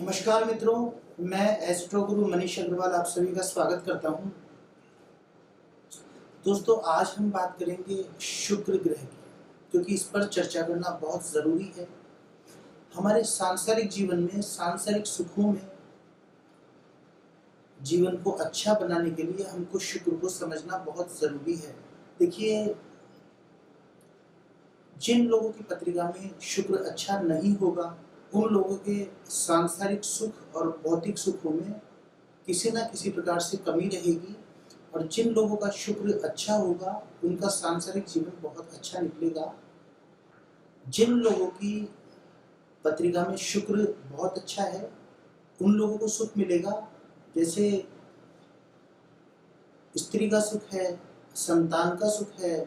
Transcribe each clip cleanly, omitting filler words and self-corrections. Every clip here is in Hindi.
नमस्कार मित्रों, मैं एस्ट्रो गुरु मनीष अग्रवाल आप सभी का स्वागत करता हूं। दोस्तों, आज हम बात करेंगे शुक्र ग्रह की, क्योंकि इस पर चर्चा करना बहुत ज़रूरी है। हमारे सांसारिक जीवन में, सांसारिक सुखों में जीवन को अच्छा बनाने के लिए हमको शुक्र को समझना बहुत ज़रूरी है। देखिए, जिन लोगों की पत्रिका में शुक्र अच्छा नहीं होगा, उन लोगों के सांसारिक सुख और भौतिक सुखों में किसी न किसी प्रकार से कमी रहेगी, और जिन लोगों का शुक्र अच्छा होगा उनका सांसारिक जीवन बहुत अच्छा निकलेगा। जिन लोगों की पत्रिका में शुक्र बहुत अच्छा है, उन लोगों को सुख मिलेगा, जैसे स्त्री का सुख है, संतान का सुख है,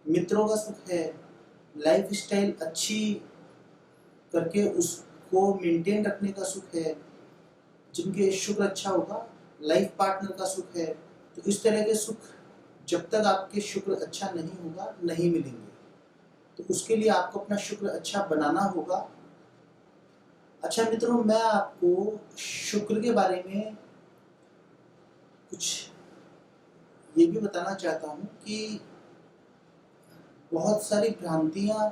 मित्रों का सुख है, लाइफ स्टाइल अच्छी करके उसको मेंटेन रखने का सुख है। जिनके शुक्र अच्छा होगा, लाइफ पार्टनर का सुख है। तो इस तरह के सुख जब तक आपके शुक्र अच्छा नहीं होगा, नहीं मिलेंगे। तो उसके लिए आपको अपना शुक्र अच्छा बनाना होगा। अच्छा मित्रों, मैं आपको शुक्र के बारे में कुछ ये भी बताना चाहता हूँ कि बहुत सारी भ्रांतियाँ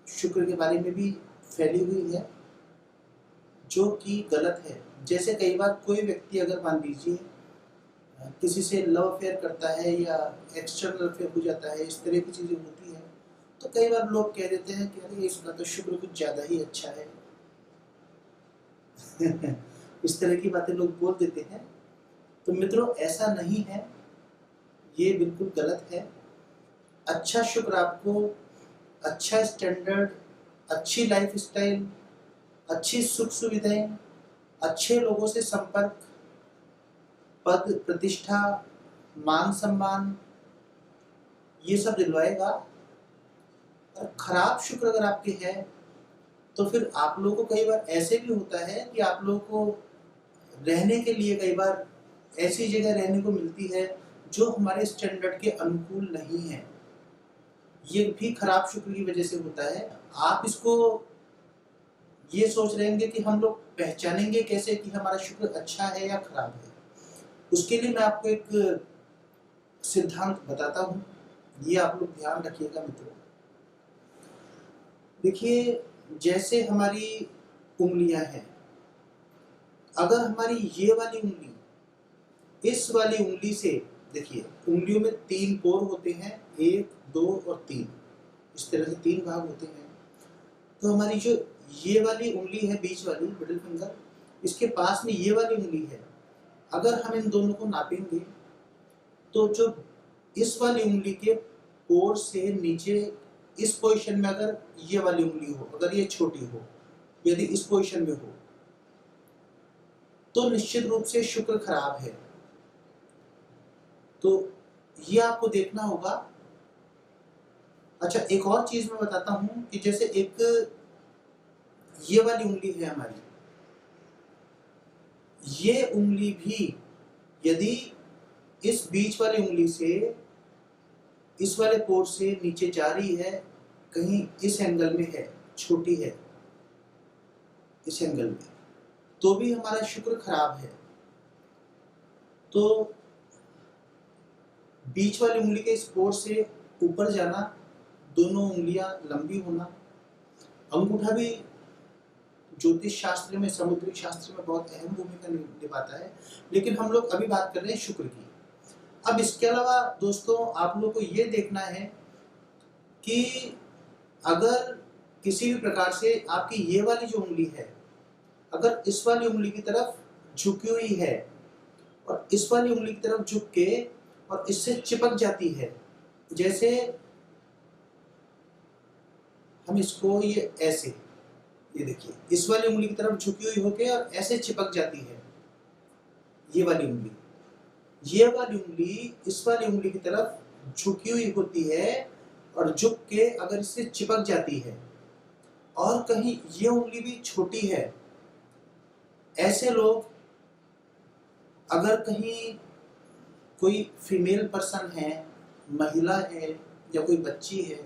शुक्र के बारे में भी फैली हुई है, जो कि गलत है। जैसे कई बार कोई व्यक्ति अगर मान लीजिए किसी से लव अफेयर करता है या एक्सटर्नल अफेयर हो जाता है, इस तरह की चीज़ें होती हैं, तो कई बार लोग कह देते हैं कि अरे इसका तो शुक्र कुछ ज़्यादा ही अच्छा है। इस तरह की बातें लोग बोल देते हैं। तो मित्रों, ऐसा नहीं है, ये बिल्कुल गलत है। अच्छा शुक्र आपको अच्छा स्टैंडर्ड, अच्छी लाइफ स्टाइल, अच्छी सुख सुविधाएं, अच्छे लोगों से संपर्क, पद प्रतिष्ठा, मान सम्मान, ये सब दिलवाएगा। और खराब शुक्र अगर आपके है, तो फिर आप लोगों को कई बार ऐसे भी होता है कि आप लोगों को रहने के लिए कई बार ऐसी जगह रहने को मिलती है जो हमारे स्टैंडर्ड के अनुकूल नहीं है। ये भी खराब शुक्र की वजह से होता है। आप इसको ये सोच रहेंगे कि हम लोग पहचानेंगे कैसे कि हमारा शुक्र अच्छा है या खराब है। उसके लिए मैं आपको एक सिद्धांत बताता हूँ, ये आप लोग ध्यान रखिएगा मित्रों। देखिए, जैसे हमारी उंगलियां हैं, अगर हमारी ये वाली उंगली इस वाली उंगली से, देखिए उंगलियों में 3 पोर होते हैं, 1, 2 और 3, इस तरह से 3 भाग होते हैं। तो हमारी जो ये वाली उंगली है, बीच वाली मिडिल फिंगर, इसके पास में ये वाली उंगली है, अगर हम इन दोनों को नापेंगे तो जो इस वाली उंगली के पोर से नीचे इस पोजीशन में अगर ये वाली उंगली हो, अगर ये छोटी हो, यदि इस पोजीशन में हो, तो निश्चित रूप से शुक्र खराब है। तो ये आपको देखना होगा। अच्छा, एक और चीज मैं बताता हूं कि जैसे एक ये वाली उंगली है हमारी, ये उंगली भी यदि इस बीच वाली उंगली से इस वाले पोर से नीचे जा रही है, कहीं इस एंगल में है, छोटी है इस एंगल में, तो भी हमारा शुक्र खराब है। तो बीच वाली उंगली के इस पोर से ऊपर जाना, दोनों उंगलियां लंबी होना, अंगूठा भी ज्योतिष शास्त्र में, समुद्रिक शास्त्र में बहुत अहम भूमिका निभाता है। लेकिन हम लोग अभी बात कर रहे हैं शुक्र की। अब इसके अलावा दोस्तों, आप लोग को ये देखना है कि अगर किसी भी प्रकार से आपकी ये वाली जो उंगली है, अगर इस वाली उंगली की तरफ झुकी हुई है और इस वाली उंगली की तरफ झुक के और इससे चिपक जाती है, जैसे हम इसको ये ऐसे, ये देखिए इस वाली उंगली की तरफ झुकी हुई होके और ऐसे चिपक जाती है ये वाली उंगली, ये वाली उंगली इस वाली उंगली की तरफ झुकी हुई होती है और झुक के अगर इससे चिपक जाती है, और कहीं ये उंगली भी छोटी है, ऐसे लोग, अगर कहीं कोई फीमेल पर्सन है, महिला है या कोई बच्ची है,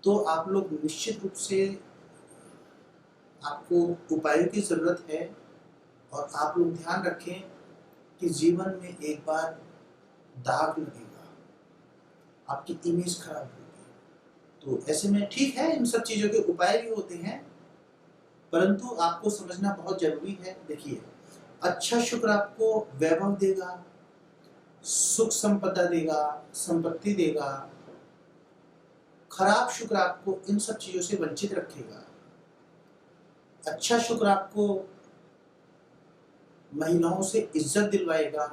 तो आप लोग निश्चित रूप से आपको उपायों की ज़रूरत है और आप लोग ध्यान रखें कि जीवन में एक बार दाग लगेगा, आपकी इमेज खराब होगी। तो ऐसे में ठीक है, इन सब चीज़ों के उपाय भी होते हैं, परंतु आपको समझना बहुत जरूरी है। देखिए, अच्छा शुक्र आपको वैभव देगा, सुख संपदा देगा, संपत्ति देगा। खराब शुक्र आपको इन सब चीजों से वंचित रखेगा। अच्छा शुक्र आपको महिलाओं से इज्जत दिलवाएगा,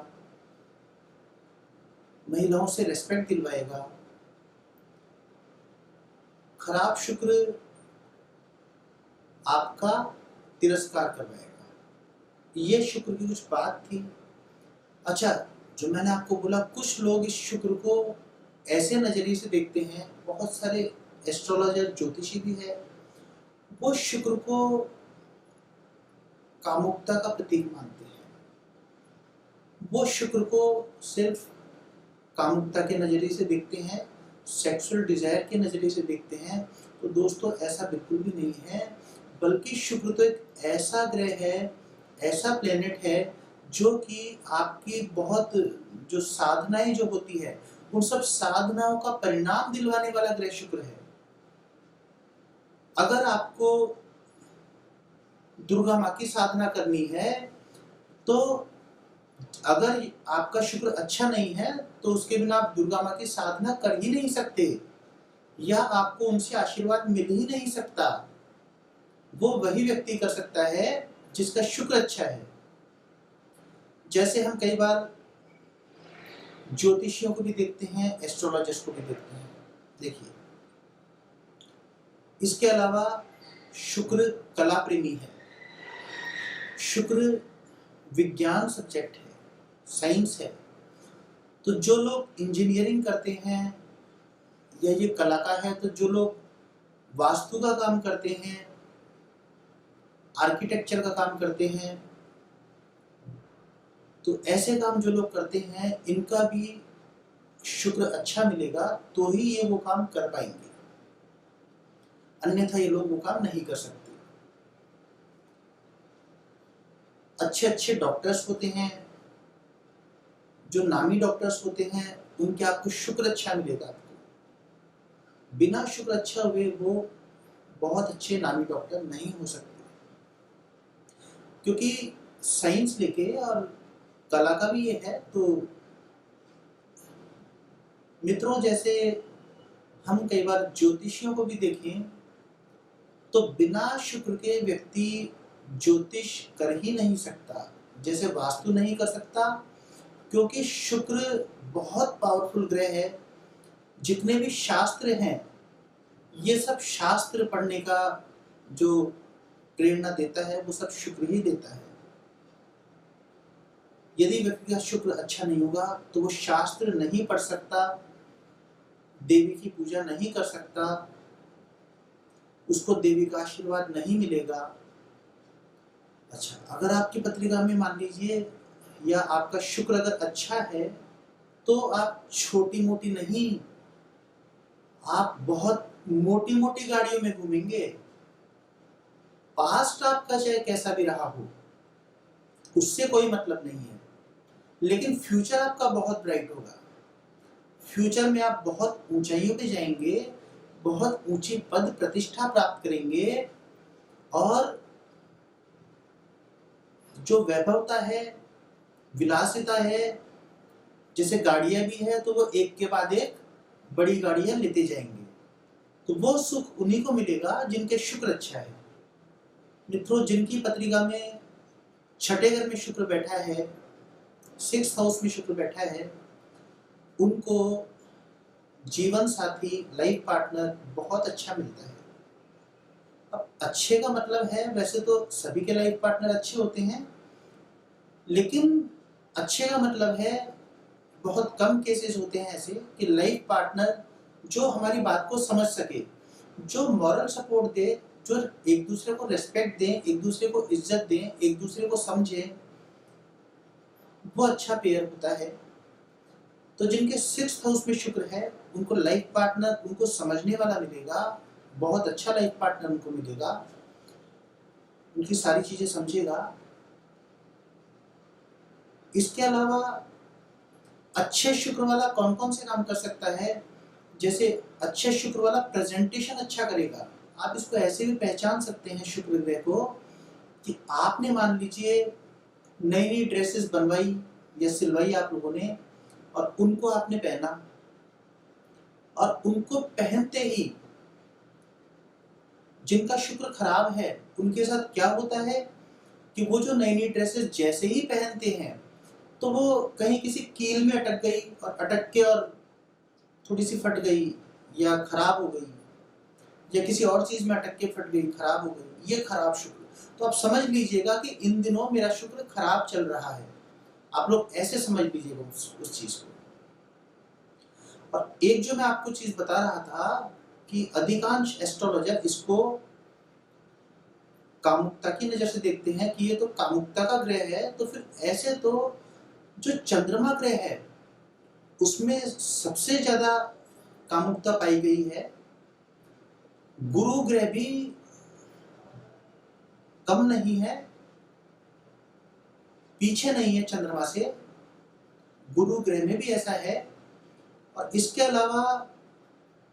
महिलाओं से रिस्पेक्ट दिलवाएगा। खराब शुक्र आपका तिरस्कार करवाएगा। ये शुक्र की कुछ बात थी। अच्छा, जो मैंने आपको बोला, कुछ लोग इस शुक्र को ऐसे नजरिए से देखते हैं, बहुत सारे एस्ट्रोलॉजर ज्योतिषी भी है, वो शुक्र को कामुकता का प्रतीक मानते हैं। वो शुक्र को सिर्फ कामुकता के नजरिए से देखते हैं, सेक्सुअल डिजायर के नजरिए से देखते हैं। तो दोस्तों, ऐसा बिल्कुल भी नहीं है, बल्कि शुक्र तो एक ऐसा ग्रह है, ऐसा प्लेनेट है जो कि आपकी बहुत जो साधनाएं जो होती है, उन सब साधनाओं का परिणाम दिलवाने वाला ग्रह शुक्र है। अगर आपको दुर्गा माँ की साधना करनी है, तो अगर आपका शुक्र अच्छा नहीं है तो उसके बिना आप दुर्गा माँ की साधना कर ही नहीं सकते, या आपको उनसे आशीर्वाद मिल ही नहीं सकता। वो वही व्यक्ति कर सकता है जिसका शुक्र अच्छा है। जैसे हम कई बार ज्योतिषियों को भी देखते हैं, एस्ट्रोलॉजर्स को भी देखते हैं। देखिए, इसके अलावा शुक्र कला प्रेमी है, शुक्र विज्ञान सब्जेक्ट है, साइंस है। तो जो लोग इंजीनियरिंग करते हैं या ये कला का है, तो जो लोग वास्तु का काम करते हैं, आर्किटेक्चर का काम करते हैं, तो ऐसे काम जो लोग करते हैं, इनका भी शुक्र अच्छा मिलेगा तो ही ये वो काम कर पाएंगे, अन्यथा ये लोग वो काम नहीं कर सकते। अच्छे अच्छे डॉक्टर्स होते हैं, जो नामी डॉक्टर्स होते हैं, उनके आपको शुक्र अच्छा मिलेगा। आपको बिना शुक्र अच्छा हुए वो बहुत अच्छे नामी डॉक्टर नहीं हो सकते, क्योंकि साइंस लेके और कला का भी ये है। तो मित्रों, जैसे हम कई बार ज्योतिषियों को भी देखें, तो बिना शुक्र के व्यक्ति ज्योतिष कर ही नहीं सकता, जैसे वास्तु नहीं कर सकता, क्योंकि शुक्र बहुत पावरफुल ग्रह है। जितने भी शास्त्र हैं, ये सब शास्त्र पढ़ने का जो प्रेरणा देता है, वो सब शुक्र ही देता है। यदि व्यक्ति का शुक्र अच्छा नहीं होगा तो वो शास्त्र नहीं पढ़ सकता, देवी की पूजा नहीं कर सकता, उसको देवी का आशीर्वाद नहीं मिलेगा। अच्छा, अगर आपकी पत्रिका में मान लीजिए या आपका शुक्र अगर अच्छा है, तो आप छोटी मोटी नहीं, आप बहुत मोटी मोटी गाड़ियों में घूमेंगे। पास्ट आपका चाहे कैसा भी रहा हो, उससे कोई मतलब नहीं है, लेकिन फ्यूचर आपका बहुत ब्राइट होगा। फ्यूचर में आप बहुत ऊंचाइयों पे जाएंगे, बहुत ऊंची पद प्रतिष्ठा प्राप्त करेंगे, और जो वैभवता है, विलासिता है, जैसे गाड़ियां भी है, तो वो एक के बाद एक बड़ी गाड़ियां लेते जाएंगे। तो वो सुख उन्हीं को मिलेगा जिनके शुक्र अच्छा है। मित्रों, जिनकी पत्रिका में छठे घर में शुक्र बैठा है, 6th हाउस में शुक्र बैठा है, उनको जीवन साथी, लाइफ पार्टनर बहुत अच्छा मिलता है। अब अच्छे का मतलब है, वैसे तो सभी के लाइफ पार्टनर अच्छे होते हैं, लेकिन अच्छे का मतलब है बहुत कम केसेस होते हैं ऐसे कि लाइफ पार्टनर जो हमारी बात को समझ सके, जो मॉरल सपोर्ट दे, जो एक दूसरे को रेस्पेक्ट दें, एक दूसरे को इज्जत दें, एक दूसरे को समझें, वो अच्छा पेयर होता है। तो जिनके 6th हाउस में शुक्र है, उनको लाइफ पार्टनर उनको समझने वाला मिलेगा, बहुत अच्छा लाइफ पार्टनर उनको मिलेगा। उनकी सारी चीजें समझेगा। इसके अलावा अच्छे शुक्र वाला कौन कौन से काम कर सकता है? जैसे अच्छे शुक्र वाला प्रेजेंटेशन अच्छा करेगा। आप इसको ऐसे भी पहचान सकते हैं शुक्र ग्रह को कि आपने मान लीजिए नई नई ड्रेसेस बनवाई या सिलवाई आप लोगों ने, और उनको आपने पहना, और उनको पहनते ही जिनका शुक्र खराब है उनके साथ क्या होता है कि वो जो नई नई ड्रेसेस जैसे ही पहनते हैं तो वो कहीं किसी कील में अटक गई, और अटक के और थोड़ी सी फट गई या खराब हो गई, या किसी और चीज में अटक के फट गई, खराब हो गई, ये खराब शुक्र। तो आप समझ लीजिएगा कि इन दिनों मेरा शुक्र खराब चल रहा है। आप लोग ऐसे समझ लीजिएगा उस चीज को। और एक जो मैं आपको चीज बता रहा था कि अधिकांश एस्ट्रोलॉजर इसको कामुकता की नजर से देखते हैं कि ये तो कामुकता का ग्रह है, तो फिर ऐसे तो जो चंद्रमा ग्रह है उसमें सबसे ज्यादा कामुकता पाई गई है। गुरु ग्रह भी कम नहीं है, पीछे नहीं है चंद्रमा से, गुरु ग्रह में भी ऐसा है। और इसके अलावा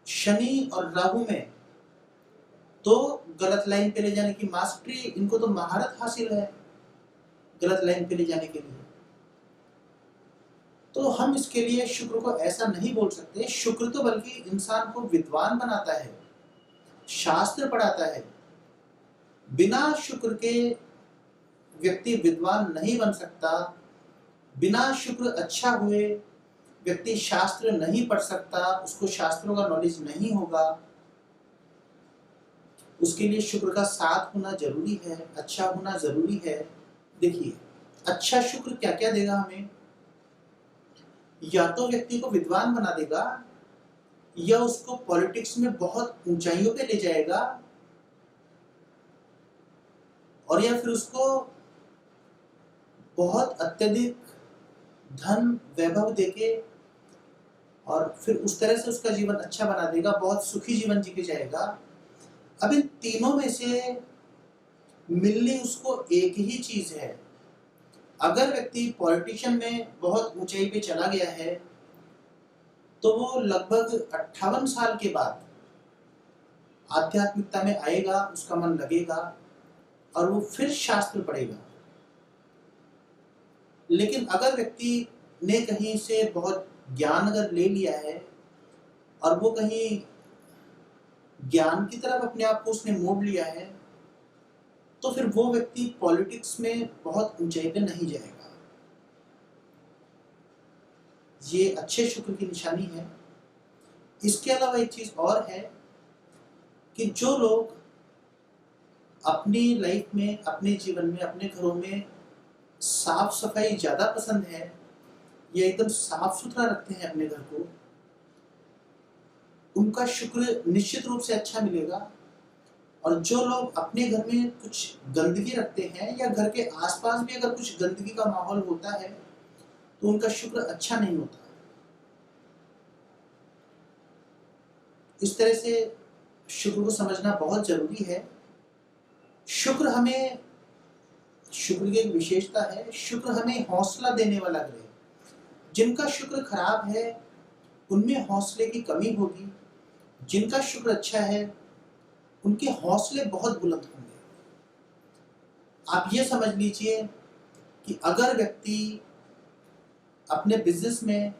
शनि और राहु में तो गलत लाइन पे ले जाने की मास्टरी, इनको तो महारत हासिल है गलत लाइन पे ले जाने के लिए। तो हम इसके लिए शुक्र को ऐसा नहीं बोल सकते। शुक्र तो बल्कि इंसान को विद्वान बनाता है, शास्त्र पढ़ाता है। बिना शुक्र के व्यक्ति विद्वान नहीं बन सकता। बिना शुक्र अच्छा हुए व्यक्ति शास्त्र नहीं पढ़ सकता, उसको शास्त्रों का नॉलेज नहीं होगा। उसके लिए शुक्र का साथ होना जरूरी है, अच्छा होना जरूरी है। देखिए, अच्छा शुक्र क्या क्या देगा हमें? या तो व्यक्ति को विद्वान बना देगा, या उसको पॉलिटिक्स में बहुत ऊंचाइयों पे ले जाएगा, और या फिर उसको बहुत अत्यधिक धन वैभव देके और फिर उस तरह से उसका जीवन अच्छा बना देगा, बहुत सुखी जीवन जी के जाएगा। अब इन तीनों में से मिलनी उसको एक ही चीज है। अगर व्यक्ति पॉलिटिशियन में बहुत ऊंचाई पे चला गया है तो वो लगभग 58 साल के बाद आध्यात्मिकता में आएगा, उसका मन लगेगा और वो फिर शास्त्र पढ़ेगा। लेकिन अगर व्यक्ति ने कहीं से बहुत ज्ञान अगर ले लिया है और वो कहीं ज्ञान की तरफ अपने आप को उसने मोड़ लिया है, तो फिर वो व्यक्ति पॉलिटिक्स में बहुत ऊंचाई पे नहीं जाएगा। ये अच्छे शुक्र की निशानी है। इसके अलावा एक चीज और है कि जो लोग अपनी लाइफ में, अपने जीवन में, अपने घरों में साफ सफाई ज्यादा पसंद है या एकदम साफ सुथरा रखते हैं अपने घर को, उनका शुक्र निश्चित रूप से अच्छा मिलेगा। और जो लोग अपने घर में कुछ गंदगी रखते हैं या घर के आसपास भी अगर कुछ गंदगी का माहौल होता है तो उनका शुक्र अच्छा नहीं होता। इस तरह से शुक्र को समझना बहुत जरूरी है। शुक्र हमें, शुक्र की एक विशेषता है, शुक्र हमें हौसला देने वाला ग्रह। जिनका शुक्र खराब है उनमें हौसले की कमी होगी, जिनका शुक्र अच्छा है उनके हौसले बहुत बुलंद होंगे। आप ये समझ लीजिए कि अगर व्यक्ति अपने बिजनेस में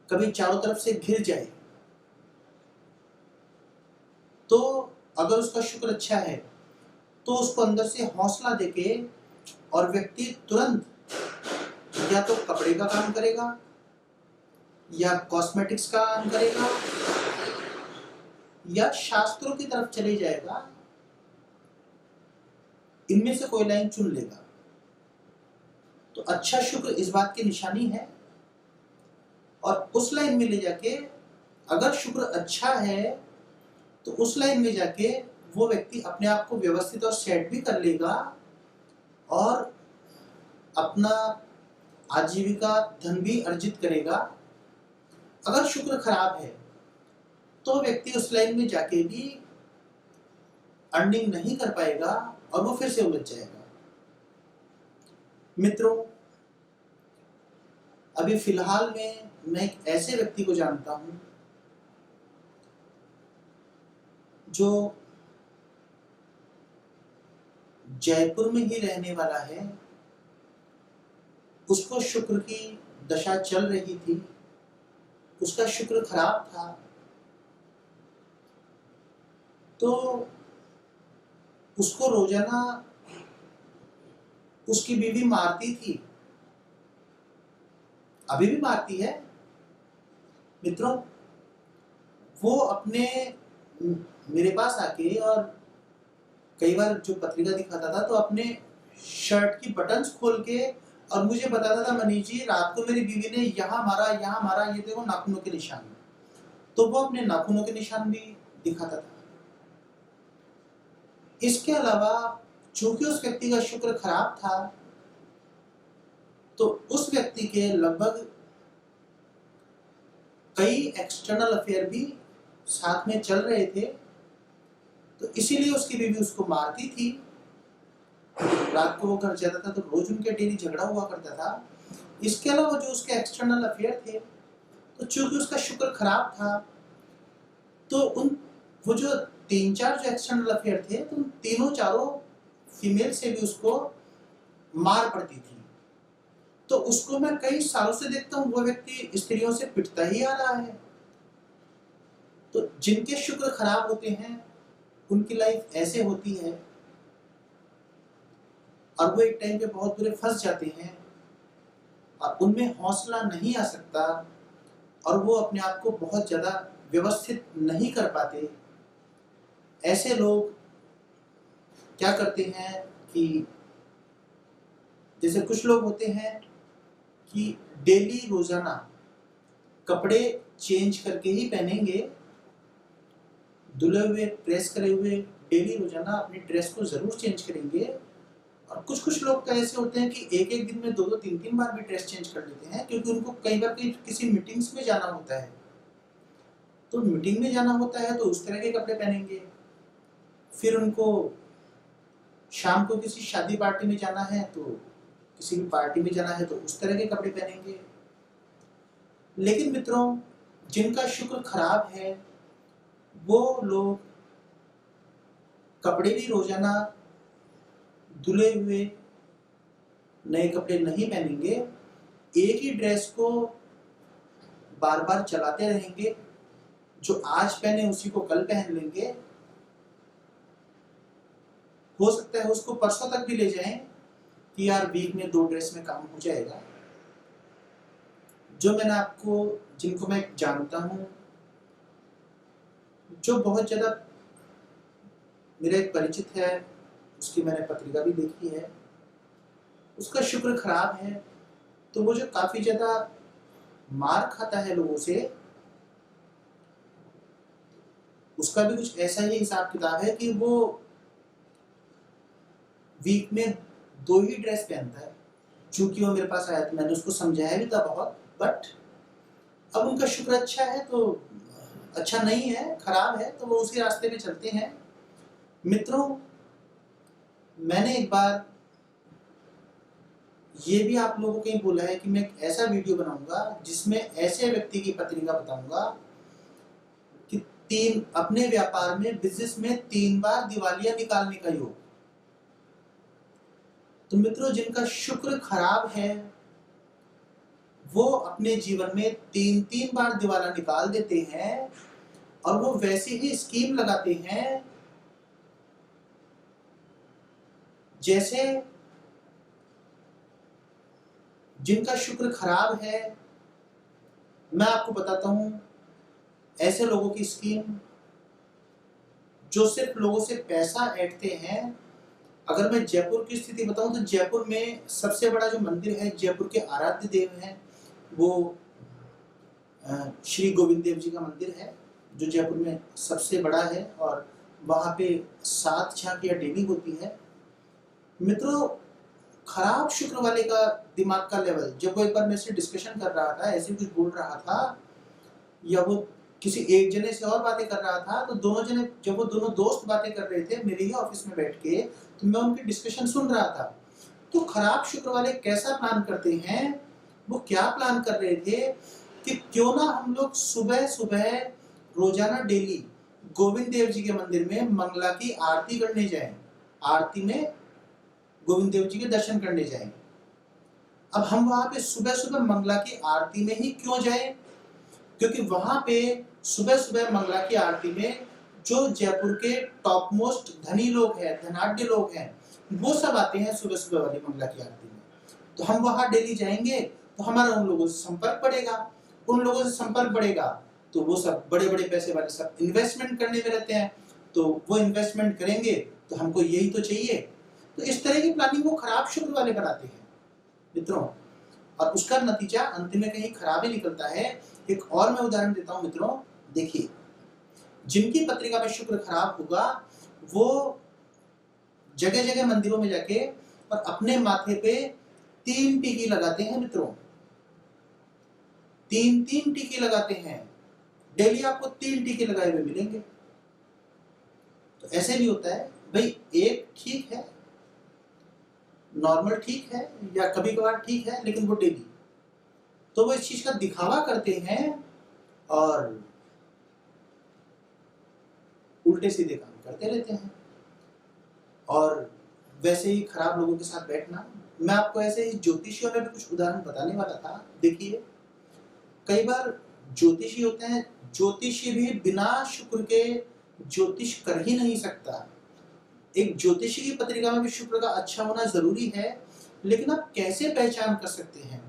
कभी चारों तरफ से घिर जाए तो अगर उसका शुक्र अच्छा है तो उसको अंदर से हौसला देके और व्यक्ति तुरंत या तो कपड़े का काम करेगा या कॉस्मेटिक्स का काम करेगा या शास्त्रों की तरफ चले जाएगा। इनमें से कोई लाइन चुन लेगा। तो अच्छा शुक्र इस बात की निशानी है। और उस लाइन में ले जाके अगर शुक्र अच्छा है तो उस लाइन में जाके वो व्यक्ति अपने आप को व्यवस्थित और सेट भी कर लेगा और अपना आजीविका धन भी अर्जित करेगा। अगर शुक्र खराब है तो व्यक्ति उस लाइन में जाके भी अर्निंग नहीं कर पाएगा और वो फिर से उलझ जाएगा। मित्रों, अभी फिलहाल में मैं एक ऐसे व्यक्ति को जानता हूं जो जयपुर में ही रहने वाला है। उसको शुक्र की दशा चल रही थी, उसका शुक्र खराब था, तो उसको रोजाना उसकी बीवी मारती थी, अभी भी मारती है। मित्रों, वो अपने मेरे पास आके और कई बार जो पत्रिका दिखाता था तो अपने शर्ट की बटन्स खोल के और मुझे बताता था, मनीष जी रात को मेरी बीवी ने यहाँ मारा, ये देखो नाखूनों के निशान। तो वो अपने नाखूनों के निशान भी दिखाता था। इसके अलावा चूंकि उस व्यक्ति का शुक्र खराब था, तो उस व्यक्ति के लगभग कई एक्सटर्नल अफेयर भी साथ में चल रहे थे, तो इसीलिए उसकी बीवी उसको मारती थी। रात को वो घर जाता था तो रोज उनके डेली झगड़ा हुआ करता था। इसके अलावा जो उसके एक्सटर्नल अफेयर थे, तो चूंकि उसका शुक्र खराब था, तो वो जो 3-4 जो एक्सटर्नल अफेयर थे, तो तीनों चारों फीमेल से भी उसको मार पड़ती थी। तो उसको मैं कई सालों से देखता हूँ, वो व्यक्ति स्त्रियों से पिटता ही आ रहा है। तो जिनके शुक्र खराब होते हैं उनकी लाइफ ऐसे होती है और वो एक टाइम पे बहुत बुरे फंस जाते हैं और उनमें हौसला नहीं आ सकता और वो अपने आप को बहुत ज्यादा व्यवस्थित नहीं कर पाते। ऐसे लोग क्या करते हैं कि जैसे कुछ लोग होते हैं कि डेली रोजाना कपड़े चेंज करके ही पहनेंगे, धुले हुए प्रेस करे हुए डेली रोजाना अपनी ड्रेस को जरूर चेंज करेंगे। और कुछ लोग तो ऐसे होते हैं कि एक एक दिन में 2-2 3-3 बार भी ड्रेस चेंज कर लेते हैं, क्योंकि उनको कई बार किसी मीटिंग्स में जाना होता है। तो मीटिंग में जाना होता है तो उस तरह के कपड़े पहनेंगे, फिर उनको शाम को किसी शादी पार्टी में जाना है तो किसी भी पार्टी में जाना है तो उस तरह के कपड़े पहनेंगे। लेकिन मित्रों, जिनका शुक्र खराब है वो लोग कपड़े भी रोजाना धुले हुए नए कपड़े नहीं पहनेंगे, एक ही ड्रेस को बार बार चलाते रहेंगे, जो आज पहने उसी को कल पहन लेंगे। हो सकता है उसको परसों तक भी ले जाएं कि यार वीक में 2 ड्रेस में काम हो जाएगा। जिनको मैं जानता हूं, जो बहुत ज्यादा मेरा एक परिचित है, उसकी मैंने पत्रिका भी देखी है, उसका शुक्र खराब है तो वो जो काफी ज्यादा मार खाता है लोगों से, उसका भी कुछ ऐसा ही हिसाब किताब है कि वो वीक में 2 ही ड्रेस पहनता है। चूंकि वो मेरे पास आया तो मैंने उसको समझाया भी था बहुत, बट अब उनका शुक्र अच्छा है तो अच्छा नहीं है, खराब है तो वो उसी रास्ते पे चलते हैं। मित्रों, मैंने एक बार ये भी आप लोगों को कहीं बोला है कि मैं एक ऐसा वीडियो बनाऊंगा जिसमें ऐसे व्यक्ति की पत्रिका बताऊंगा कि अपने व्यापार में, बिजनेस में 3 बार दिवालिया निकालने का योग। तो मित्रों, जिनका शुक्र खराब है वो अपने जीवन में 3-3 बार दिवाला निकाल देते हैं और वो वैसी ही स्कीम लगाते हैं जैसे जिनका शुक्र खराब है। मैं आपको बताता हूं ऐसे लोगों की स्कीम जो सिर्फ लोगों से पैसा ऐंठते हैं। अगर मैं जयपुर की स्थिति बताऊं तो जयपुर में सबसे बड़ा जो मंदिर है, जयपुर के आराध्य देव हैं, वो श्री गोविंद देव जी का मंदिर है, जो जयपुर में सबसे बड़ा है और वहां पे 7 झांकियां डेली होती है। मित्रों, खराब शुक्र वाले का दिमाग का लेवल, जब वो एक बार मेरे से डिस्कशन कर रहा था, ऐसे कुछ बोल रहा था या वो किसी एक जने से और बातें कर रहा था, तो जब वो दोनों दोस्त बातें कर रहे थे मेरे ही ऑफिस में बैठ के, तो मैं उनकी डिस्कशन सुन रहा था। तो खराब शुक्र वाले कैसा प्लान करते हैं, वो क्या प्लान कर रहे थे कि क्यों ना हम लोग सुबह सुबह रोजाना डेली गोविंद देव जी के मंदिर में मंगला की आरती करने जाएं, आरती में गोविंद देव जी के दर्शन करने जाएं। अब हम वहां पे सुबह सुबह मंगला की आरती में ही क्यों जाएं? क्योंकि वहां पे सुबह सुबह मंगला की आरती में जो जयपुर के टॉप मोस्ट धनी लोग हैं, धनाढ्य लोग हैं, वो सब आते हैं सुबह सुबह वाली मंगला की आरती में। तो हम वहां डेली जाएंगे तो हमारा उन लोगों से संपर्क बढ़ेगा, उन लोगों से संपर्क बढ़ेगा तो वो सब बड़े बड़े पैसे वाले सब इन्वेस्टमेंट करने में रहते हैं, तो वो इन्वेस्टमेंट करेंगे तो हमको यही तो चाहिए। तो इस तरह की प्लानिंग वो खराब शुक्र वाले बनाते हैं मित्रों, और उसका नतीजा अंत में कहीं खराब ही निकलता है। एक और मैं उदाहरण देता हूं मित्रों, देखिए जिनकी पत्रिका में शुक्र खराब होगा वो जगह जगह मंदिरों में जाके और अपने माथे पे 3 टीकी लगाते हैं मित्रों, 3 टीके लगाते हैं, डेली आपको 3 टीके लगाए हुए मिलेंगे। तो ऐसे भी होता है भाई, एक ठीक है, नॉर्मल ठीक है या कभी कभार ठीक है, लेकिन वो डेली, तो वो इस चीज का दिखावा करते हैं और उल्टे सीधे काम करते रहते हैं। और वैसे ही खराब लोगों के साथ बैठना, मैं आपको ऐसे ही ज्योतिषियों में भी कुछ उदाहरण बताने वाला था। देखिए कई बार ज्योतिषी होते हैं, ज्योतिषी भी बिना शुक्र के ज्योतिष कर ही नहीं सकता। एक ज्योतिषी की पत्रिका में भी शुक्र का अच्छा होना जरूरी है, लेकिन आप कैसे पहचान कर सकते हैं?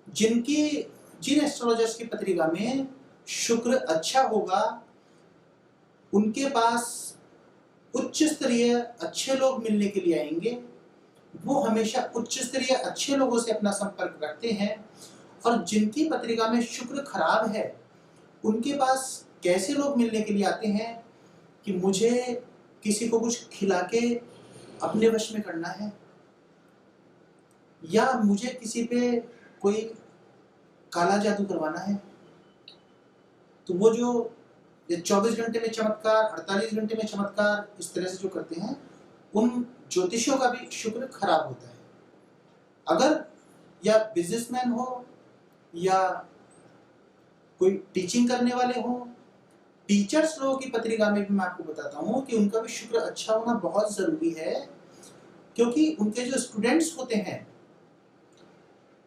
जिन एस्ट्रोलॉजर्स की पत्रिका में शुक्र अच्छा होगा उनके पास उच्च स्तरीय अच्छे लोग मिलने के लिए आएंगे, वो हमेशा उच्च स्तरीय अच्छे लोगों से अपना संपर्क रखते हैं। और जिनकी पत्रिका में शुक्र खराब है उनके पास कैसे लोग मिलने के लिए आते हैं कि मुझे किसी को कुछ खिला के अपने वश में करना है, या मुझे किसी पे कोई काला जादू करवाना है। तो वो जो 24 घंटे में चमत्कार, 48 घंटे में चमत्कार, इस तरह से जो करते हैं, उन ज्योतिषियों का भी शुक्र खराब होता है। अगर या बिजनेसमैन हो या कोई टीचिंग करने वाले हो, टीचर्स लोगों की पत्रिका में भी मैं आपको बताता हूं कि उनका भी शुक्र अच्छा होना बहुत जरूरी है, क्योंकि उनके जो स्टूडेंट्स होते हैं,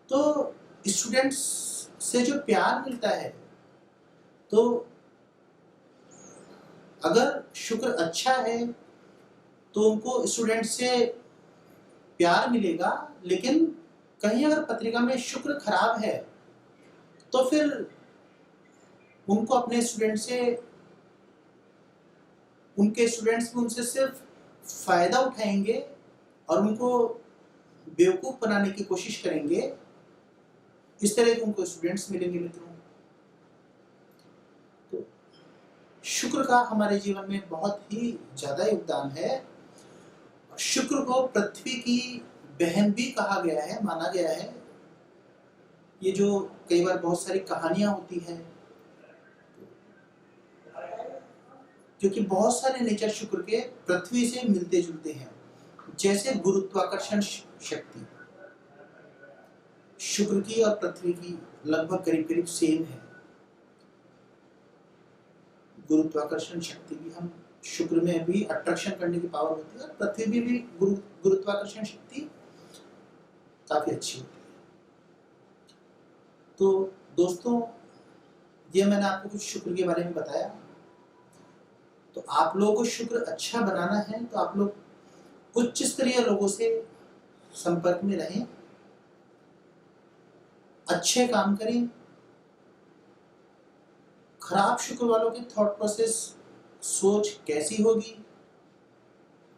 तो स्टूडेंट्स से जो प्यार मिलता है, तो अगर शुक्र अच्छा है तो उनको स्टूडेंट से प्यार मिलेगा। लेकिन कहीं अगर पत्रिका में शुक्र खराब है तो फिर उनको अपने स्टूडेंट से, उनके स्टूडेंट्स भी उनसे सिर्फ फायदा उठाएंगे और उनको बेवकूफ बनाने की कोशिश करेंगे। इस तरह के उनको स्टूडेंट्स मिलेंगे मित्रों। तो शुक्र का हमारे जीवन में बहुत ही ज्यादा योगदान है। शुक्र को पृथ्वी की बहन भी कहा गया है, माना गया है। ये जो कई बार बहुत सारी कहानियां होती हैं, क्योंकि बहुत सारे नेचर शुक्र के पृथ्वी से मिलते जुलते हैं। जैसे गुरुत्वाकर्षण शक्ति शुक्र की और पृथ्वी की लगभग करीब करीब सेम है। गुरुत्वाकर्षण शक्ति भी, हम शुक्र में भी अट्रैक्शन करने की पावर होती है, और पृथ्वी में भी गुरुत्वाकर्षण शक्ति काफी अच्छी होती है। तो दोस्तों, ये मैंने आपको कुछ शुक्र के बारे में बताया। तो आप लोगों को शुक्र अच्छा बनाना है तो आप लोग उच्च स्तरीय लोगों से संपर्क में रहें, अच्छे काम करें। खराब शुक्र वालों की थॉट प्रोसेस, सोच कैसी होगी?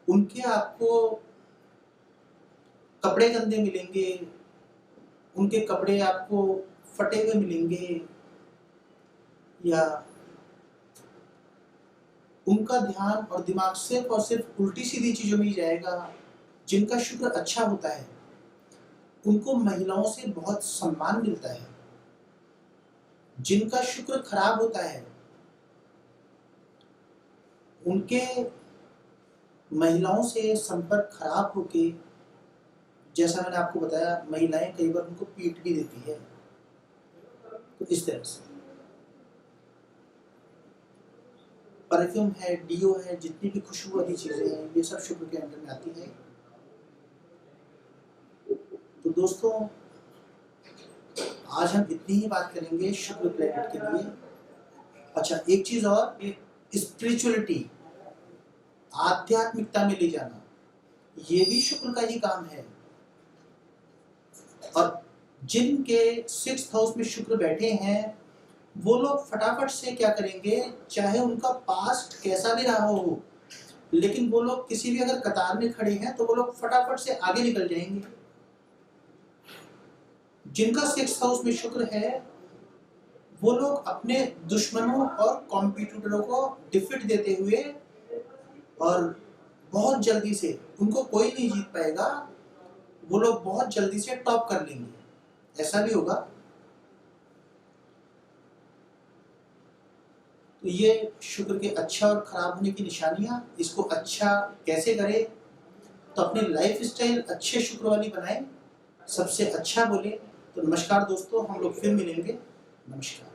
उनके आपको कपड़े गंदे मिलेंगे, उनके कपड़े आपको फटे हुए मिलेंगे, या उनका ध्यान और दिमाग सिर्फ और सिर्फ उल्टी सीधी चीजों में ही जाएगा। जिनका शुक्र अच्छा होता है उनको महिलाओं से बहुत सम्मान मिलता है। जिनका शुक्र खराब होता है उनके महिलाओं से संपर्क खराब होके, जैसा मैंने आपको बताया, महिलाएं कई बार उनको पीट भी देती है। तो इस तरह से परफ्यूम है, डीओ है, जितनी भी खुशबू वाली चीजें हैं, ये सब शुक्र के अंडर में आती है। तो दोस्तों, आज हम इतनी ही बात करेंगे शुक्र प्लेनेट के लिए। अच्छा, एक चीज और, स्पिरिचुअलिटी, आध्यात्मिकता में ले जाना, ये भी शुक्र का ही काम है। और जिनके 6th हाउस में शुक्र बैठे हैं, वो लोग फटाफट से क्या करेंगे, चाहे उनका पास्ट कैसा भी रहा हो, लेकिन वो लोग किसी भी अगर कतार में खड़े हैं तो वो लोग फटाफट से आगे निकल जाएंगे। जिनका 6th हाउस में शुक्र है, वो लोग अपने दुश्मनों और कॉम्पिटिटरों को डिफीट देते हुए, और बहुत जल्दी से, उनको कोई नहीं जीत पाएगा, वो लोग बहुत जल्दी से टॉप कर लेंगे, ऐसा भी होगा। तो ये शुक्र के अच्छा और खराब होने की निशानियां, इसको अच्छा कैसे करें, तो अपनी लाइफ स्टाइल अच्छे शुक्र वाली बनाएं, सबसे अच्छा बोले। तो नमस्कार दोस्तों, हम लोग फिर मिलेंगे। नमस्कार।